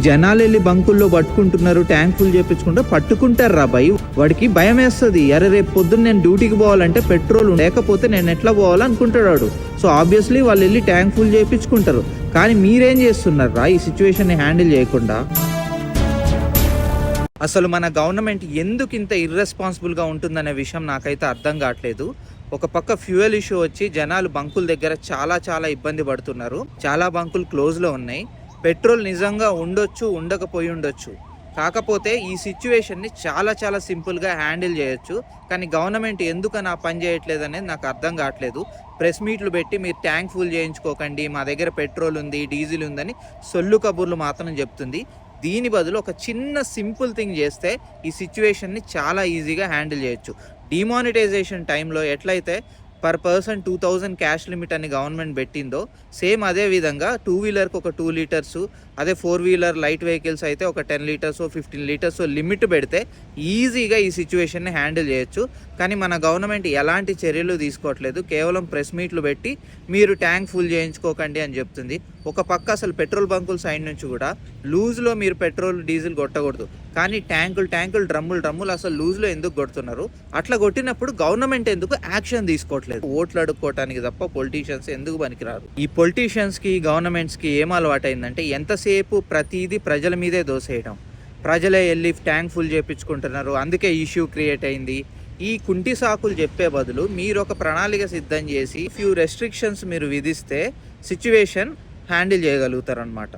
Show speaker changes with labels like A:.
A: జనాలు వెళ్ళి బంకుల్లో పట్టుకుంటున్నారు, ట్యాంక్ ఫుల్ చేపించుకుంటే పట్టుకుంటారు రా భయ్. వాడికి భయం వేస్తుంది, అరే రేపు పొద్దున్న నేను డ్యూటీకి పోవాలంటే పెట్రోల్ లేకపోతే నేను ఎట్లా పోవాలనుకుంటాడు వాడు. సో ఆబ్వియస్లీ వాళ్ళు వెళ్ళి ట్యాంక్ ఫుల్ చేయించుకుంటారు. కానీ మీరేం చేస్తున్నారు రా ఈ సిచ్యువేషన్ని హ్యాండిల్ చేయకుండా? అసలు మన గవర్నమెంట్ ఎందుకు ఇంత ఇర్రెస్పాన్సిబుల్గా ఉంటుందనే విషయం నాకైతే అర్థం కావట్లేదు. ఒక పక్క ఫ్యూయల్ ఇష్యూ వచ్చి జనాలు బంకుల దగ్గర చాలా ఇబ్బంది పడుతున్నారు. చాలా బంకులు క్లోజ్లో ఉన్నాయి. పెట్రోల్ నిజంగా ఉండొచ్చు, ఉండకపోయి ఉండొచ్చు. కాకపోతే ఈ సిచ్యువేషన్ని చాలా సింపుల్గా హ్యాండిల్ చేయొచ్చు. కానీ గవర్నమెంట్ ఎందుకని ఆ పని చేయట్లేదు అనేది నాకు అర్థం కావట్లేదు. ప్రెస్ మీట్లు పెట్టి మీరు ట్యాంక్ ఫుల్ చేయించుకోకండి, మా దగ్గర పెట్రోల్ ఉంది, డీజిల్ ఉందని సొల్లు కబుర్లు మాత్రం చెప్తుంది. దీని బదులు ఒక చిన్న సింపుల్ థింగ్ చేస్తే ఈ సిచ్యువేషన్ని చాలా ఈజీగా హ్యాండిల్ చేయొచ్చు. డిమానిటైజేషన్ టైంలో ఎట్లయితే పర్ పర్సన్ 2000 క్యాష్ లిమిట్ అని గవర్నమెంట్ పెట్టిందో సేమ్ అదే విధంగా 2 వీలర్కి ఒక 2 లీటర్సు, అదే 4 వీలర్ లైట్ వెహికల్స్ అయితే ఒక 10 లీటర్స్ 15 లీటర్స్ లిమిట్ పెడితే ఈజీగా ఈ సిచ్యువేషన్ని హ్యాండిల్ చేయొచ్చు. కానీ మన గవర్నమెంట్ ఎలాంటి చర్యలు తీసుకోవట్లేదు. కేవలం ప్రెస్ మీట్లు పెట్టి మీరు ట్యాంక్ ఫుల్ చేయించుకోకండి అని చెప్తుంది. ఒక పక్క అసలు పెట్రోల్ బంకుల సైడ్ నుంచి కూడా లూజ్లో మీరు పెట్రోల్ డీజిల్ కొట్టకూడదు, కానీ ట్యాంకులు డ్రమ్ములు అసలు లూజ్లో ఎందుకు కొడుతున్నారు? అట్లా కొట్టినప్పుడు గవర్నమెంట్ ఎందుకు యాక్షన్ తీసుకోవట్లేదు? ఓట్లు అడుక్కోవటానికి తప్ప పొలిటీషియన్స్ ఎందుకు పనికిరారు? ఈ పొలిటీషియన్స్కి గవర్నమెంట్స్కి ఏం అలవాటైందంటే ఎంతసేపు ప్రతిదీ ప్రజల మీదే దోసేయడం. ప్రజలే వెళ్ళి ట్యాంక్ ఫుల్ చేయించుకుంటున్నారు, అందుకే ఇష్యూ క్రియేట్ అయింది. ఈ కుంటి సాకులు చెప్పే బదులు మీరు ఒక ప్రణాళిక సిద్ధం చేసి ఫ్యూ రెస్ట్రిక్షన్స్ మీరు విధిస్తే సిచ్యువేషన్ హ్యాండిల్ చేయగలుగుతారనమాట.